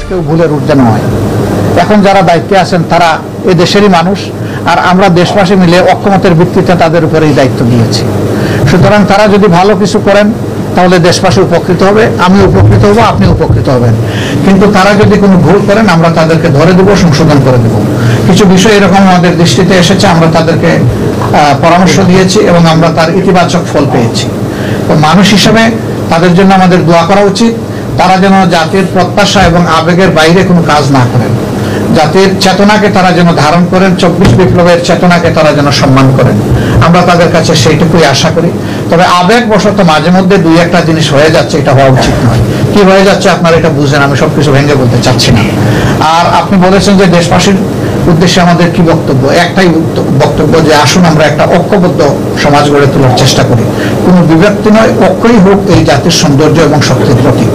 কেউ ভুলের ঊর্ধ্বে নয়। এখন যারা দায়িত্বে আছেন তারা এই দেশেরই মানুষ, আর আমরা দেশবাসী মিলে অক্ষমতার ভিত্তিতে তাদের উপরে এই দায়িত্ব দিয়েছি। সুতরাং তারা যদি ভালো কিছু করেন তাহলে দেশবাসী উপকৃত হবে, আমি উপকৃত হব, আপনি উপকৃত হবেন। কিন্তু তারা যদি কোনো ভুল করেন আমরা তাদেরকে ধরে দেব, সংশোধন করে দেব। কিছু বিষয় এরকম আমাদের দৃষ্টিতে এসেছে, আমরা তাদেরকে পরামর্শ দিয়েছি এবং আমরা তার ইতিবাচক ফল পেয়েছি। তো মানুষ হিসেবে তাদের জন্য আমাদের দোয়া করা উচিত, তারা যেন জাতির প্রত্যাশা এবং আবেগের বাইরে কোনো কাজ না করেন, জাতির চেতনাকে তারা যেন ধারণ করেন, 24 বিপ্লবের চেতনাকে তারা যেন সম্মান করেন। আমরা তাদের কাছে সেইটুকুই আশা করি। তবে আবেগবশত মাঝে মধ্যে দুই একটা জিনিস হয়ে যাচ্ছে, এটা হওয়া উচিত নয়। কি হয়ে যাচ্ছে আপনারা এটা বুঝেন, আমি সবকিছু ভেঙে বলতে চাচ্ছি না। আর আপনি বলেছেন যে দেশবাসীর উদ্দেশ্যে আমাদের কি বক্তব্য, একটাই বক্তব্য যে আসুন আমরা একটা ঐক্যবদ্ধ সমাজ গড়ে তোলার চেষ্টা করি। কোনো বিভক্তি নয়, ঐক্যই হোক এই জাতির সৌন্দর্য এবং শক্তির প্রতীক।